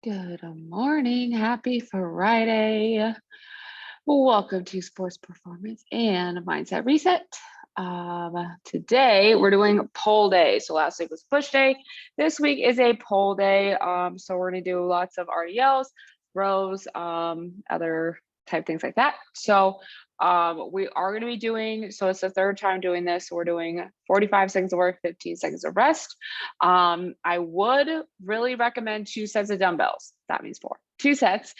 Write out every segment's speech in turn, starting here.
Good morning. Happy Friday. Welcome to Sports Performance and Mindset Reset. Today we're doing pole day. So last week was push day. This week is a pole day. So we're going to do lots of RDLs, rows, other type things like that. So we are going to be doing, so it's the third time doing this. So we're doing 45 seconds of work, 15 seconds of rest. I would really recommend 2 sets of dumbbells. That means four, 2 sets.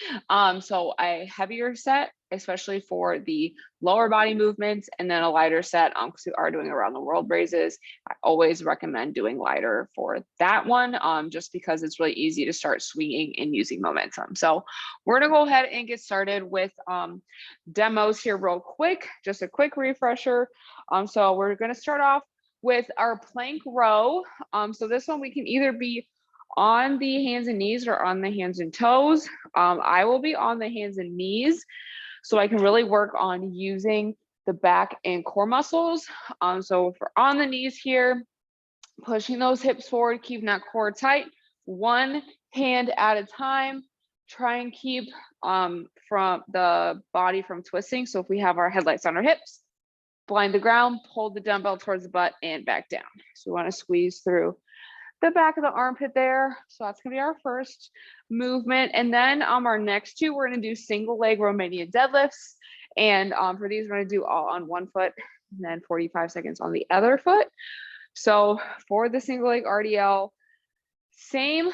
So a heavier set, especially for the lower body movements, and then a lighter set because we are doing around the world raises. I always recommend doing lighter for that one, just because it's really easy to start swinging and using momentum. So we're gonna go ahead and get started with demos here real quick, just a quick refresher. So we're gonna start off with our plank row. So this one we can either be on the hands and knees or on the hands and toes. I will be on the hands and knees so I can really work on using the back and core muscles. So if we're on the knees here, pushing those hips forward, keeping that core tight, one hand at a time. Try and keep from the body from twisting. So if we have our headlights on our hips, blind the ground, pull the dumbbell towards the butt and back down. So we want to squeeze through the back of the armpit there. So that's gonna be our first movement. And then our next two, we're gonna do single leg Romanian deadlifts. And for these, we're gonna do all on one foot and then 45 seconds on the other foot. So for the single leg RDL, same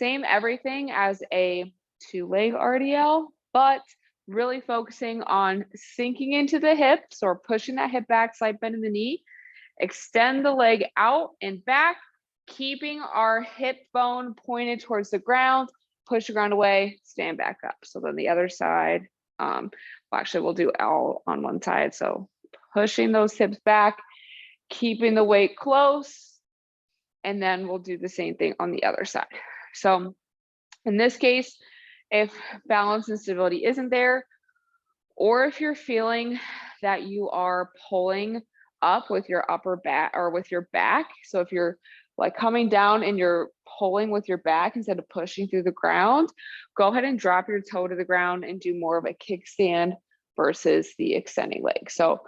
everything as a 2-leg RDL, but really focusing on sinking into the hips or pushing that hip back, slight bend in the knee, extend the leg out and back, keeping our hip bone pointed towards the ground, push the ground away, stand back up. So then the other side, we'll do all on one side. So pushing those hips back, keeping the weight close, and then we'll do the same thing on the other side. So in this case, if balance and stability isn't there, or if you're feeling that you are pulling up with your upper back or with your back, so if you're like coming down and you're pulling with your back instead of pushing through the ground, go ahead and drop your toe to the ground and do more of a kickstand versus the extending leg. So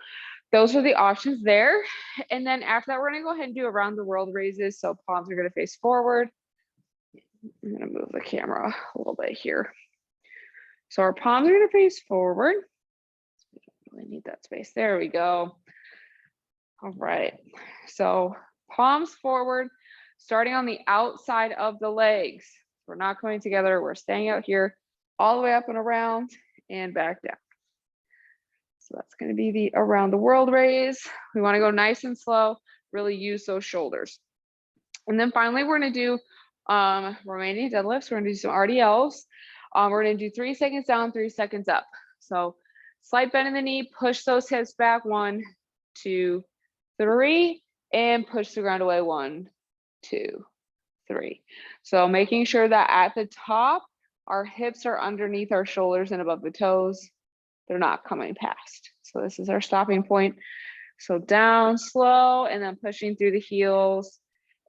those are the options there. And then after that, we're gonna go ahead and do around the world raises. So palms are gonna face forward. I'm gonna move the camera a little bit here. So our palms are gonna face forward. We don't really need that space. There we go. All right. So palms forward, starting on the outside of the legs. We're not coming together. We're staying out here all the way up and around and back down. So that's going to be the around the world raise. We want to go nice and slow, really use those shoulders. And then finally, we're going to do Romanian deadlifts. We're going to do some RDLs. We're going to do 3 seconds down, 3 seconds up. So slight bend in the knee, push those hips back, 1, 2, 3, and push the ground away, 1, 2, 3. So making sure that at the top, our hips are underneath our shoulders and above the toes. They're not coming past. So this is our stopping point. So down slow and then pushing through the heels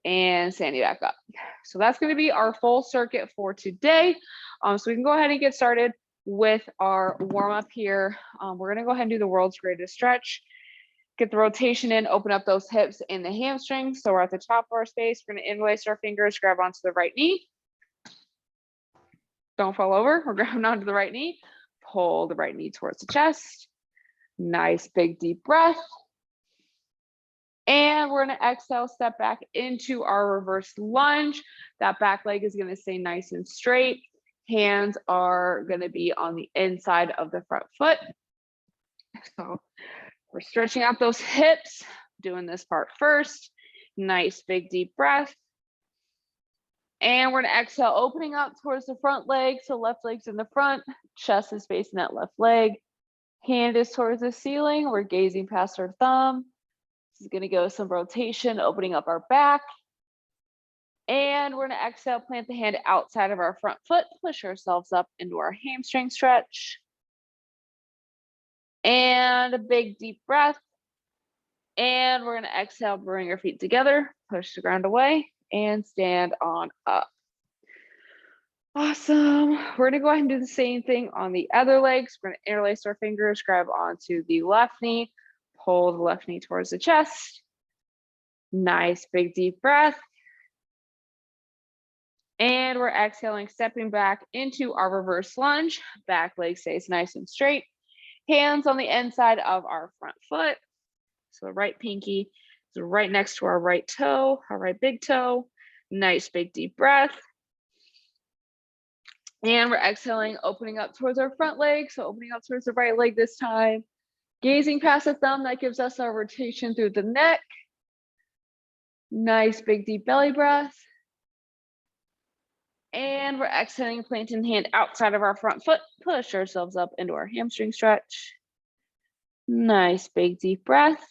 and standing back up. So that's going to be our full circuit for today. So we can go ahead and get started with our warm up here. We're going to go ahead and do the world's greatest stretch. Get the rotation in, open up those hips and the hamstrings. So we're at the top of our space. We're going to interlace our fingers, grab onto the right knee. Don't fall over. We're grabbing onto the right knee. Pull the right knee towards the chest. Nice big deep breath. And we're going to exhale, step back into our reverse lunge. That back leg is going to stay nice and straight. Hands are going to be on the inside of the front foot. So we're stretching out those hips, doing this part first. Nice big deep breath. And we're going to exhale, opening up towards the front leg. So left leg's in the front, chest is facing that left leg. Hand is towards the ceiling. We're gazing past our thumb. This is going to go some rotation, opening up our back. And we're going to exhale, plant the hand outside of our front foot, push ourselves up into our hamstring stretch. And a big deep breath. And we're going to exhale, bring our feet together, push the ground away, and stand on up. Awesome. We're gonna go ahead and do the same thing on the other legs. We're gonna interlace our fingers, grab onto the left knee, pull the left knee towards the chest. Nice big deep breath. And we're exhaling, stepping back into our reverse lunge. Back leg stays nice and straight. Hands on the inside of our front foot. So the right pinky is right next to our right toe, our right big toe. Nice big deep breath. And we're exhaling, opening up towards our front leg. So opening up towards the right leg this time. Gazing past the thumb, that gives us our rotation through the neck. Nice big deep belly breath. And we're exhaling, planting the hand outside of our front foot. Push ourselves up into our hamstring stretch. Nice big deep breath.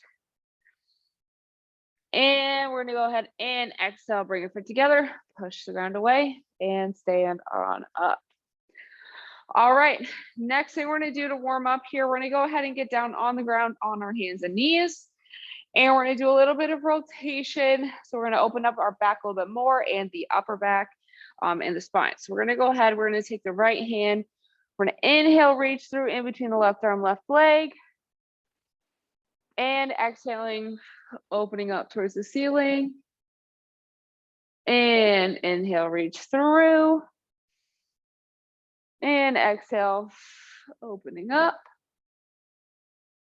And we're gonna go ahead and exhale, bring your foot together, push the ground away, and stand on up. All right, next thing we're gonna do to warm up here, we're gonna go ahead and get down on the ground on our hands and knees. And we're gonna do a little bit of rotation. So we're gonna open up our back a little bit more and the upper back and the spine. So we're gonna go ahead, we're gonna take the right hand, we're gonna inhale, reach through in between the left arm, left leg. And exhaling, opening up towards the ceiling. And inhale, reach through. And exhale, opening up.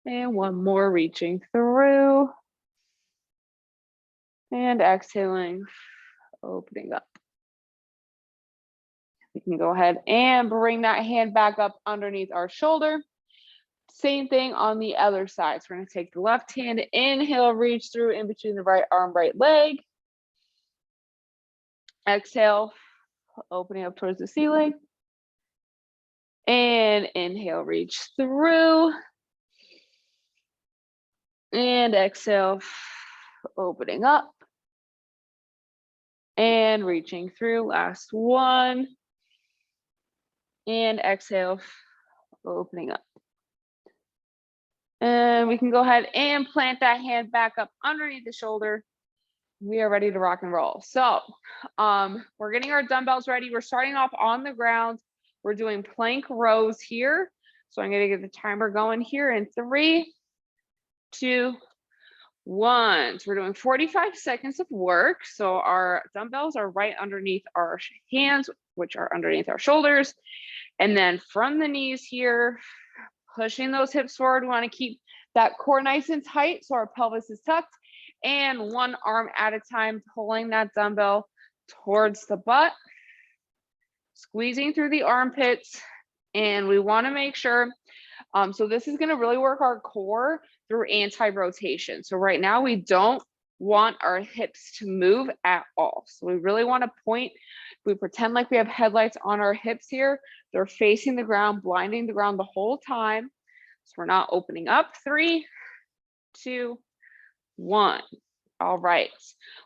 And one more, reaching through. And exhaling, opening up. We can go ahead and bring that hand back up underneath our shoulder. Same thing on the other side. So we're going to take the left hand, inhale, reach through in between the right arm, right leg. Exhale, opening up towards the ceiling. And inhale, reach through. And exhale, opening up. And reaching through, last one. And exhale, opening up. And we can go ahead and plant that hand back up underneath the shoulder. We are ready to rock and roll. So we're getting our dumbbells ready. We're starting off on the ground. We're doing plank rows here. So I'm going to get the timer going here in 3, 2, 1. So we're doing 45 seconds of work. So our dumbbells are right underneath our hands, which are underneath our shoulders. And then from the knees here, pushing those hips forward. We want to keep that core nice and tight so our pelvis is tucked. And one arm at a time, pulling that dumbbell towards the butt, squeezing through the armpits. And we want to make sure, so this is going to really work our core through anti-rotation. So right now we don't want our hips to move at all. So we really want to point, we pretend like we have headlights on our hips here. They're facing the ground, blinding the ground the whole time. So we're not opening up. 3, 2, 1. All right.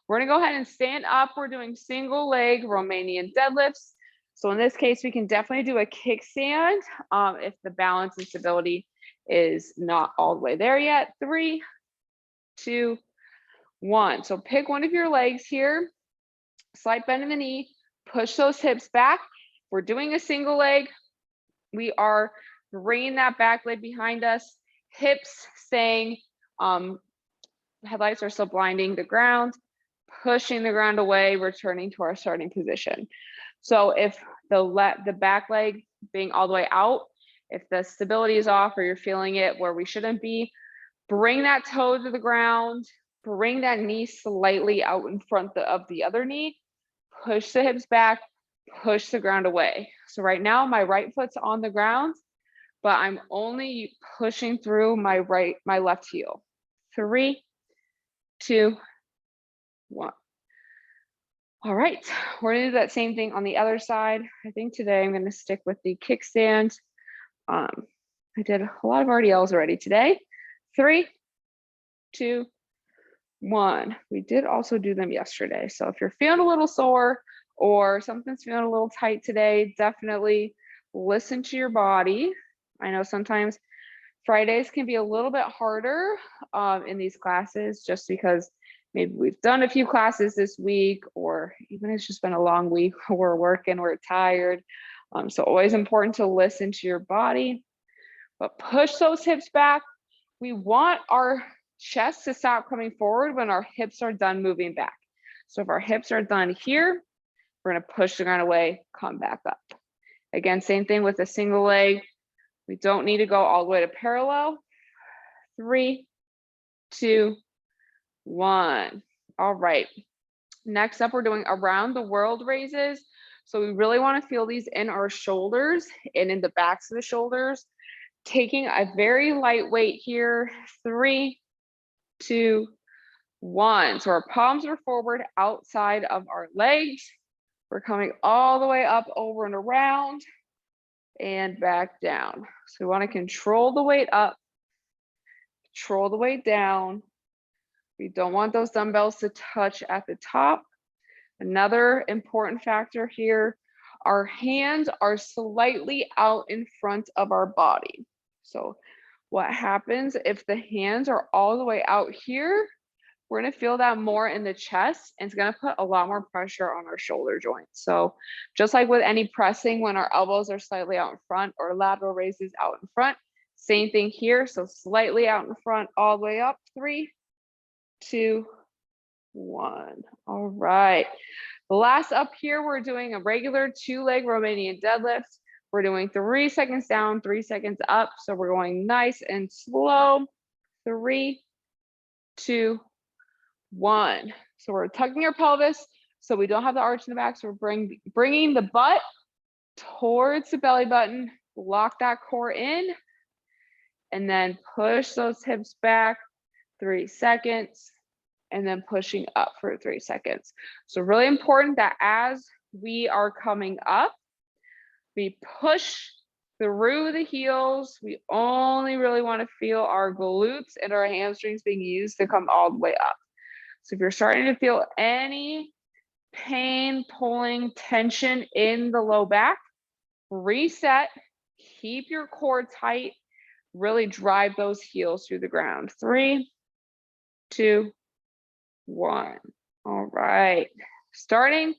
We're going to go ahead and stand up. We're doing single leg Romanian deadlifts. So in this case, we can definitely do a kickstand if the balance and stability is not all the way there yet. 3, 2, 1. So pick one of your legs here, slight bend in the knee, push those hips back. We're doing a single leg. We are bringing that back leg behind us, hips staying, headlights are still blinding the ground, pushing the ground away, returning to our starting position. So if the back leg being all the way out, if the stability is off or you're feeling it where we shouldn't be, bring that toe to the ground, bring that knee slightly out in front of the other knee, push the hips back, push the ground away. So right now my right foot's on the ground, but I'm only pushing through my left heel. 3, 2, 1. All right, we're gonna do that same thing on the other side. I think today I'm gonna stick with the kickstand. I did a lot of RDLs already today. 3, 2, 1. We did also do them yesterday. So if you're feeling a little sore or something's feeling a little tight today, definitely listen to your body. I know sometimes Fridays can be a little bit harder in these classes just because maybe we've done a few classes this week, or even it's just been a long week. We're working, we're tired. So always important to listen to your body, but push those hips back. We want our chest to stop coming forward when our hips are done moving back. So if our hips are done here, we're gonna push the ground away, come back up. Again, same thing with a single leg. We don't need to go all the way to parallel. 3, 2, 1. All right. Next up, we're doing around the world raises. So we really want to feel these in our shoulders and in the backs of the shoulders. Taking a very light weight here. 3, 2, 1. So our palms are forward outside of our legs. We're coming all the way up, over and around, and back down. So we want to control the weight up, control the weight down. We don't want those dumbbells to touch at the top. Another important factor here, our hands are slightly out in front of our body. So what happens if the hands are all the way out here? We're going to feel that more in the chest, and it's going to put a lot more pressure on our shoulder joints. So just like with any pressing, when our elbows are slightly out in front, or lateral raises out in front, same thing here. So slightly out in front, all the way up. 3, 2, 1. All right. The last up here, we're doing a regular 2-leg Romanian deadlift. We're doing 3 seconds down, 3 seconds up. So we're going nice and slow. 3, 2, 1. So we're tucking our pelvis so we don't have the arch in the back. So we're bringing the butt towards the belly button, lock that core in, and then push those hips back. 3 seconds, and then pushing up for 3 seconds. So really important that as we are coming up, we push through the heels. We only really want to feel our glutes and our hamstrings being used to come all the way up. So if you're starting to feel any pain, pulling, tension in the low back, reset, keep your core tight, really drive those heels through the ground. 3, 2, 1. All right. Starting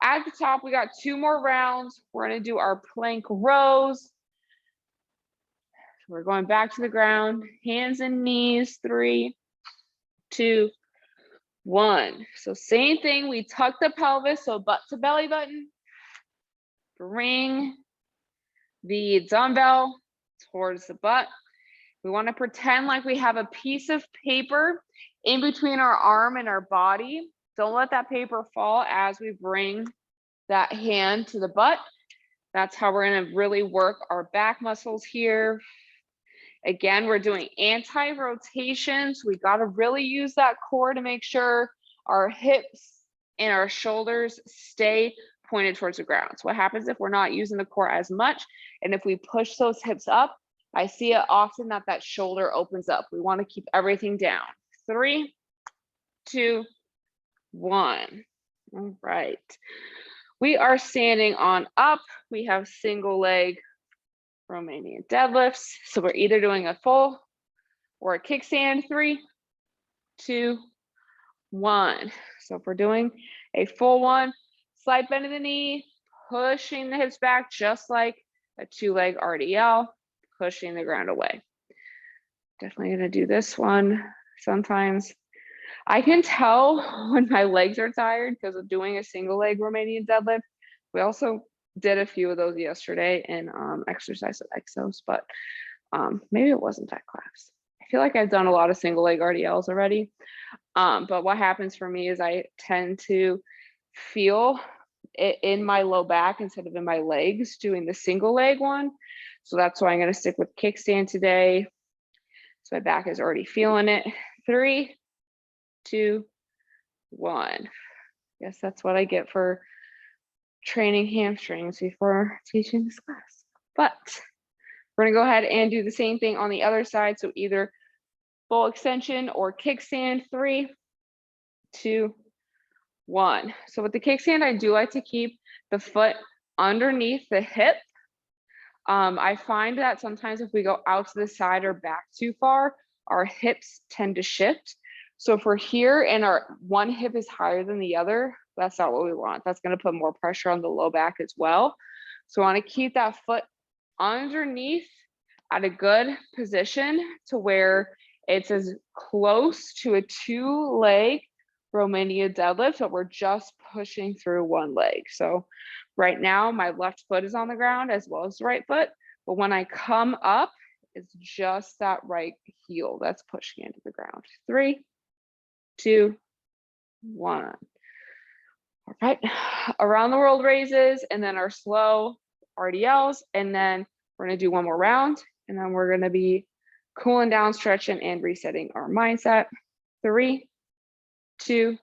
at the top, we got 2 more rounds. We're going to do our plank rows. We're going back to the ground, hands and knees. 3, 2, 1. So same thing. We tuck the pelvis, so butt to belly button. Bring the dumbbell towards the butt. We want to pretend like we have a piece of paper in between our arm and our body. Don't let that paper fall as we bring that hand to the butt. That's how we're going to really work our back muscles here. Again, we're doing anti-rotations. We got to really use that core to make sure our hips and our shoulders stay pointed towards the ground. So what happens if we're not using the core as much, and if we push those hips up, I see it often that shoulder opens up. We want to keep everything down. 3, 2, 1. All right. We are standing on up. We have single leg Romanian deadlifts. So we're either doing a full or a kickstand. 3, 2, 1. So if we're doing a full one, slight bend of the knee, pushing the hips back just like a 2-leg RDL, pushing the ground away. Definitely gonna do this one. Sometimes I can tell when my legs are tired because of doing a single leg Romanian deadlift. We also did a few of those yesterday in exercise with Exos, but maybe it wasn't that class. I feel like I've done a lot of single leg RDLs already. But what happens for me is I tend to feel it in my low back instead of in my legs doing the single leg one. So that's why I'm going to stick with kickstand today. So my back is already feeling it. 3, 2, 1. Guess that's what I get for training hamstrings before teaching this class. But we're going to go ahead and do the same thing on the other side. So either full extension or kickstand. 3, 2, 1. So with the kickstand, I do like to keep the foot underneath the hip. I find that sometimes if we go out to the side or back too far, our hips tend to shift. So if we're here and our one hip is higher than the other, that's not what we want. That's going to put more pressure on the low back as well. So we want to keep that foot underneath at a good position to where it's as close to a 2-leg Romania deadlift, but we're just pushing through one leg. So right now my left foot is on the ground as well as the right foot, but when I come up, it's just that right heel that's pushing into the ground. 3, 2, 1. All right, around the world raises, and then our slow RDLs, and then we're gonna do one more round, and then we're gonna be cooling down, stretching, and resetting our mindset. 3, 2,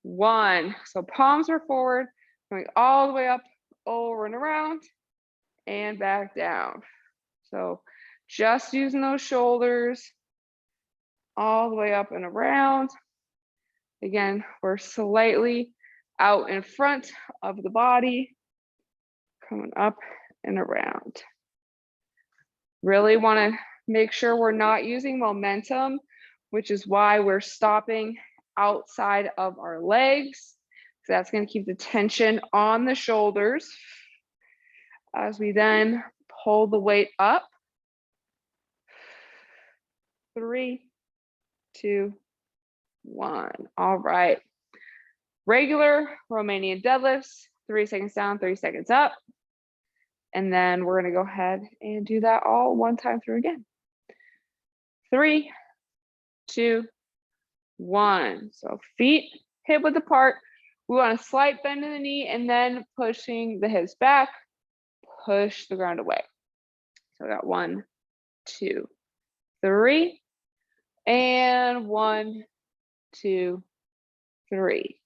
1. So palms are forward, going all the way up, over and around, and back down. So just using those shoulders all the way up and around. Again, we're slightly out in front of the body, coming up and around. Really want to make sure we're not using momentum, which is why we're stopping outside of our legs. So that's going to keep the tension on the shoulders as we then pull the weight up. 3, 2, 1. All right. Regular Romanian deadlifts, 3 seconds down, 3 seconds up. And then we're going to go ahead and do that all one time through again. 3, 2, 1. So feet hip width apart. We want a slight bend in the knee and then pushing the hips back, push the ground away. So we got 1, 2, 3, and 1, 2, 3.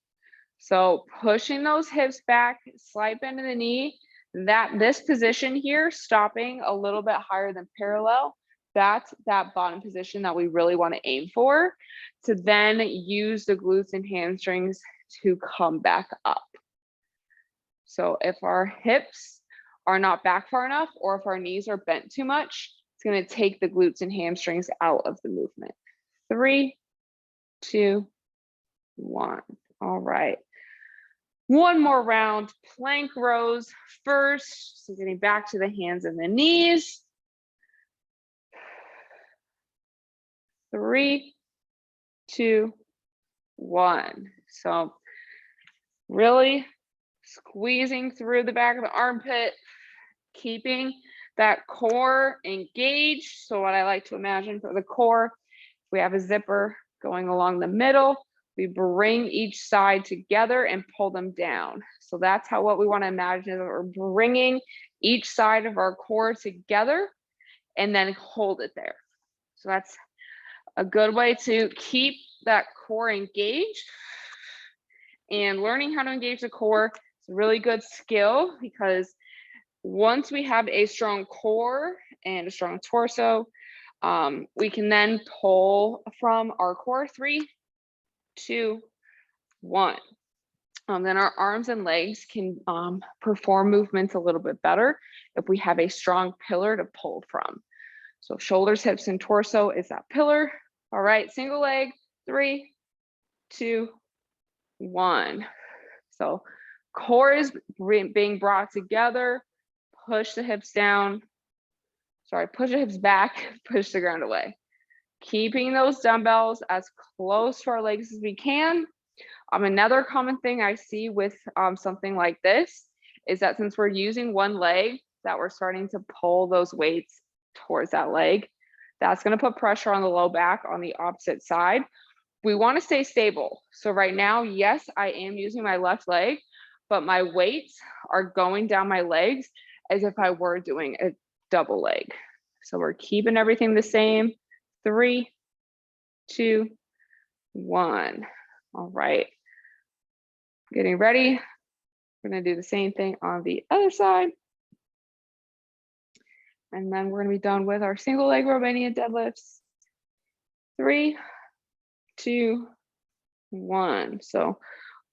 So pushing those hips back, slight bend in the knee, this position here, stopping a little bit higher than parallel, that's that bottom position that we really want to aim for, to then use the glutes and hamstrings to come back up. So if our hips are not back far enough, or if our knees are bent too much, it's going to take the glutes and hamstrings out of the movement. 3, 2, 1. All right. One more round, plank rows first. So getting back to the hands and the knees. 3, 2, 1. So really squeezing through the back of the armpit, keeping that core engaged. So what I like to imagine for the core, we have a zipper going along the middle. We bring each side together and pull them down. So that's what we want to imagine is we're bringing each side of our core together and then hold it there. So that's a good way to keep that core engaged. And learning how to engage the core is a really good skill, because once we have a strong core and a strong torso, we can then pull from our core. 3, 2, 1. Then our arms and legs can perform movements a little bit better if we have a strong pillar to pull from. So shoulders, hips, and torso is that pillar. All right, single leg. 3, 2, 1. So core is being brought together. Push the hips down. Sorry, push the hips back, push the ground away. Keeping those dumbbells as close to our legs as we can. Another common thing I see with something like this is that since we're using one leg, that we're starting to pull those weights towards that leg. That's going to put pressure on the low back on the opposite side. We want to stay stable. So right now, yes, I am using my left leg, but my weights are going down my legs as if I were doing a double leg. So we're keeping everything the same. 3, 2, 1. All right. Getting ready. We're going to do the same thing on the other side. And then we're going to be done with our single leg Romanian deadlifts. 3, 2, 1. So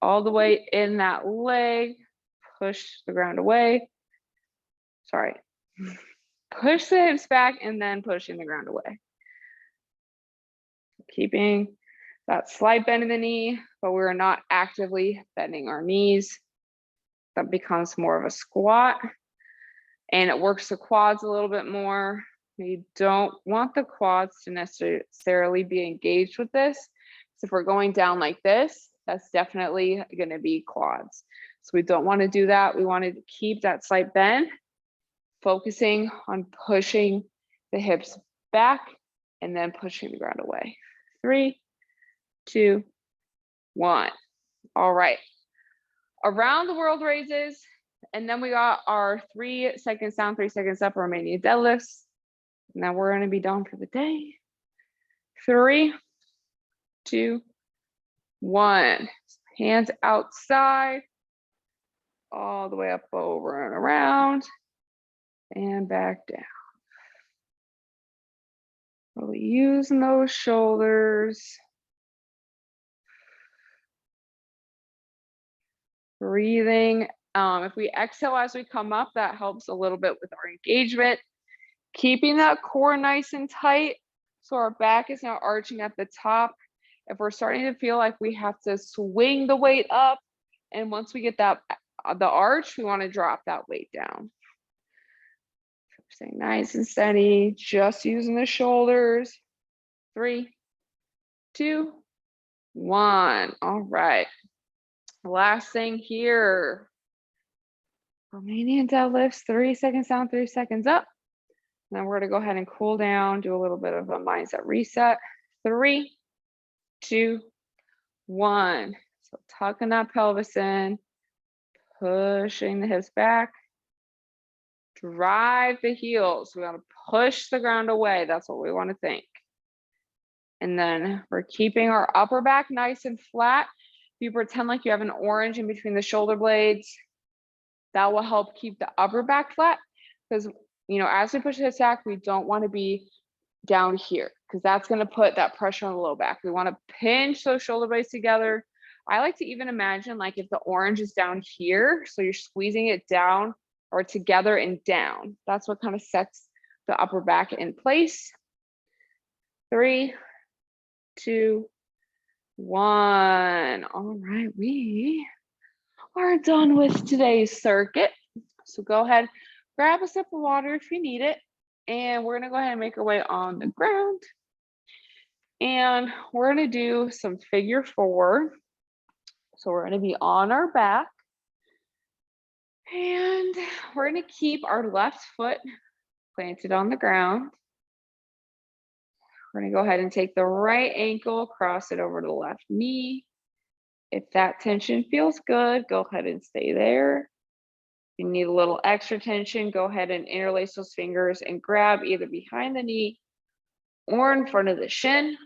all the way in that leg, push the ground away. Sorry. Push the hips back and then pushing the ground away. Keeping that slight bend in the knee, but we're not actively bending our knees. That becomes more of a squat, and it works the quads a little bit more. You don't want the quads to necessarily be engaged with this. So if we're going down like this, that's definitely going to be quads. So we don't want to do that. We want to keep that slight bend, focusing on pushing the hips back and then pushing the ground away. 3, 2, 1. All right. Around the world raises. And then we got our 3 seconds down, 3 seconds up Romanian deadlifts. Now we're going to be done for the day. 3, 2, 1. Hands outside, all the way up, over and around, and back down. Really using those shoulders. Breathing. If we exhale as we come up, that helps a little bit with our engagement. Keeping that core nice and tight, so our back is now arching at the top. If we're starting to feel like we have to swing the weight up, and once we get that the arch, we want to drop that weight down. Staying nice and steady, just using the shoulders. 3, 2, 1. All right. Last thing here. Romanian deadlifts, 3 seconds down, 3 seconds up. Now we're going to go ahead and cool down, do a little bit of a mindset reset. 3, 2, 1. So tucking that pelvis in, pushing the hips back, drive the heels. We want to push the ground away. That's what we want to think. And then we're keeping our upper back nice and flat. If you pretend like you have an orange in between the shoulder blades, that will help keep the upper back flat, because as we push the hips back, we don't want to be down here, because that's going to put that pressure on the low back. We want to pinch those shoulder blades together. I like to even imagine like if the orange is down here, so you're squeezing it down or together and down. That's what kind of sets the upper back in place. 3, 2, 1. All right, we are done with today's circuit. So go ahead, grab a sip of water if you need it. And we're gonna go ahead and make our way on the ground. And we're gonna do some figure 4. So we're gonna be on our back. And we're gonna keep our left foot planted on the ground. We're gonna go ahead and take the right ankle, cross it over to the left knee. If that tension feels good, go ahead and stay there. If you need a little extra tension, go ahead and interlace those fingers and grab either behind the knee or in front of the shin.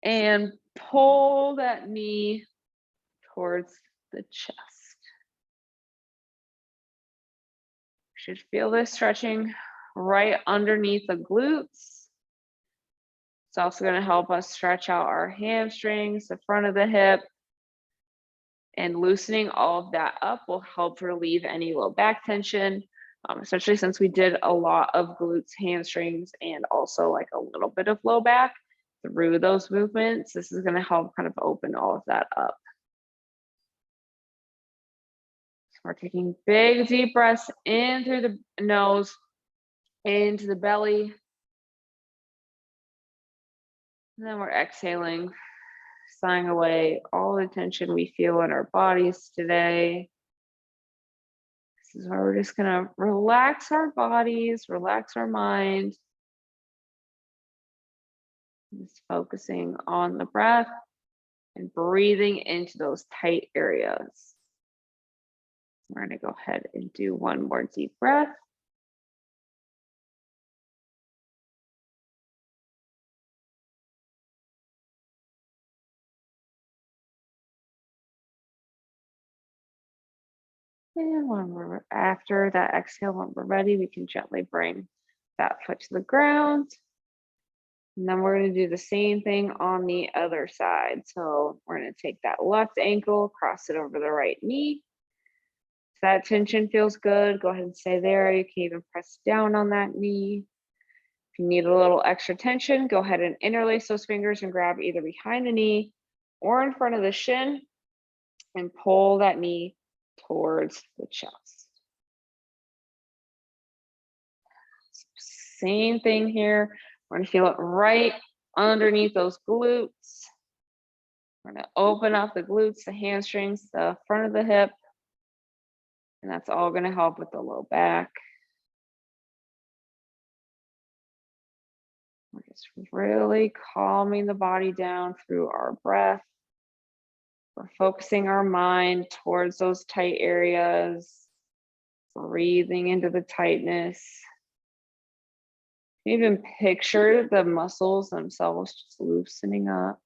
And pull that knee towards the chest. You should feel this stretching right underneath the glutes. It's also going to help us stretch out our hamstrings, the front of the hip, and loosening all of that up will help relieve any low back tension, especially since we did a lot of glutes, hamstrings, and also like a little bit of low back through those movements. This is going to help kind of open all of that up. So we're taking big, deep breaths in through the nose, into the belly. And then we're exhaling, sighing away all the tension we feel in our bodies today. This is where we're just gonna relax our bodies, relax our mind. Just focusing on the breath and breathing into those tight areas. We're gonna go ahead and do one more deep breath. And when we're after that exhale, when we're ready, we can gently bring that foot to the ground. And then we're going to do the same thing on the other side. So we're going to take that left ankle, cross it over the right knee. If that tension feels good, go ahead and stay there. You can even press down on that knee. If you need a little extra tension, go ahead and interlace those fingers and grab either behind the knee or in front of the shin and pull that knee towards the chest. Same thing here. We're gonna feel it right underneath those glutes. We're gonna open up the glutes, the hamstrings, the front of the hip, and that's all gonna help with the low back. We're just really calming the body down through our breath. We're focusing our mind towards those tight areas, breathing into the tightness. Even picture the muscles themselves just loosening up.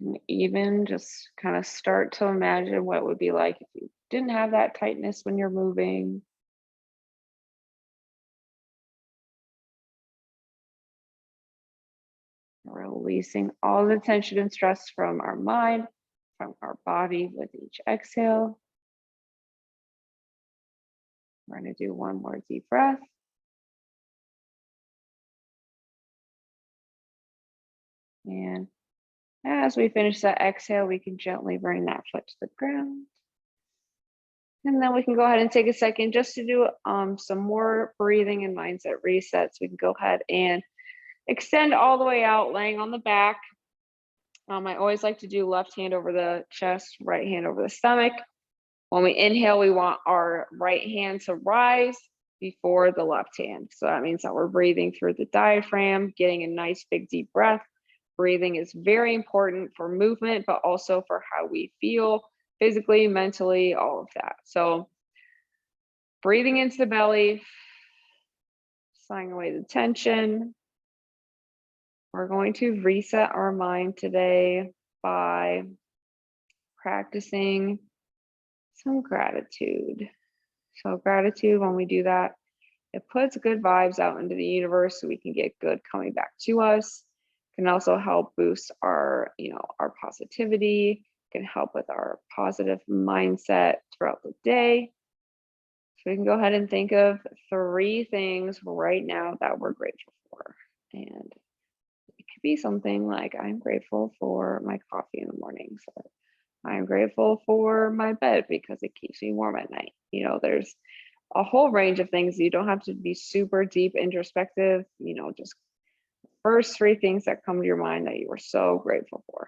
And even just kind of start to imagine what it would be like if you didn't have that tightness when you're moving. Releasing all the tension and stress from our mind, from our body with each exhale. We're going to do one more deep breath. And as we finish that exhale, we can gently bring that foot to the ground. And then we can go ahead and take a second just to do some more breathing and mindset resets. We can go ahead and extend all the way out, laying on the back. I always like to do left hand over the chest, right hand over the stomach. When we inhale, we want our right hand to rise before the left hand. So that means that we're breathing through the diaphragm, getting a nice big deep breath. Breathing is very important for movement, but also for how we feel physically, mentally, all of that. So breathing into the belly, sighing away the tension. We're going to reset our mind today by practicing some gratitude. So gratitude, when we do that, it puts good vibes out into the universe so we can get good coming back to us. Can also help boost our, our positivity, can help with our positive mindset throughout the day. So we can go ahead and think of 3 things right now that we're grateful for. And it could be something like, I'm grateful for my coffee in the mornings, or I'm grateful for my bed because it keeps me warm at night. There's a whole range of things. You don't have to be super deep introspective, just first 3 things that come to your mind that you were so grateful for.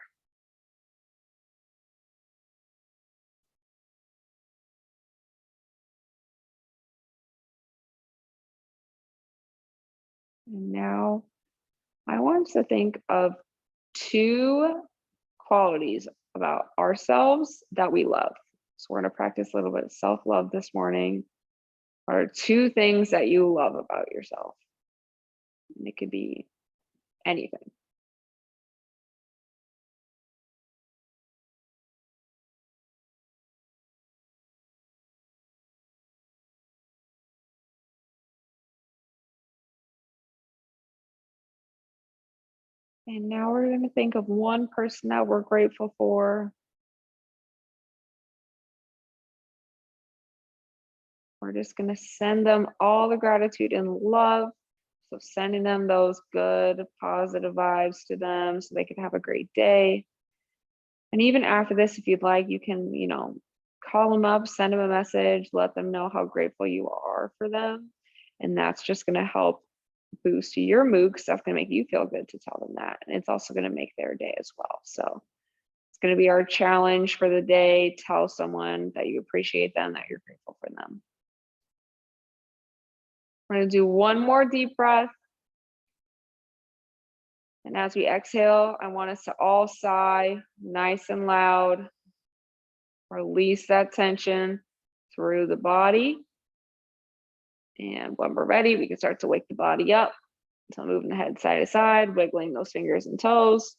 And now I want to think of 2 qualities about ourselves that we love. So we're going to practice a little bit of self-love this morning. What are 2 things that you love about yourself? And it could be anything. And now we're going to think of 1 person that we're grateful for. We're just going to send them all the gratitude and love. So sending them those good, positive vibes to them so they can have a great day. And even after this, if you'd like, you can, call them up, send them a message, let them know how grateful you are for them. And that's just going to help boost your mood, because that's going to make you feel good to tell them that. And it's also going to make their day as well. So it's going to be our challenge for the day. Tell someone that you appreciate them, that you're grateful for them. We're going to do 1 more deep breath. And as we exhale, I want us to all sigh nice and loud. Release that tension through the body. And when we're ready, we can start to wake the body up. So moving the head side to side, wiggling those fingers and toes.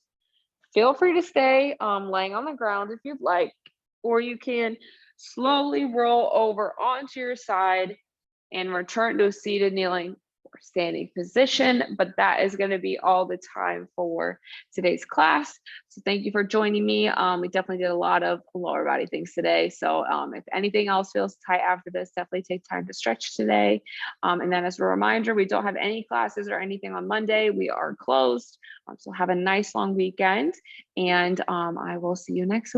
Feel free to stay laying on the ground if you'd like, or you can slowly roll over onto your side and return to a seated kneeling or standing position, but that is going to be all the time for today's class. So thank you for joining me. We definitely did a lot of lower body things today. So if anything else feels tight after this, definitely take time to stretch today. And then as a reminder, we don't have any classes or anything on Monday. We are closed. So have a nice long weekend, and I will see you next week.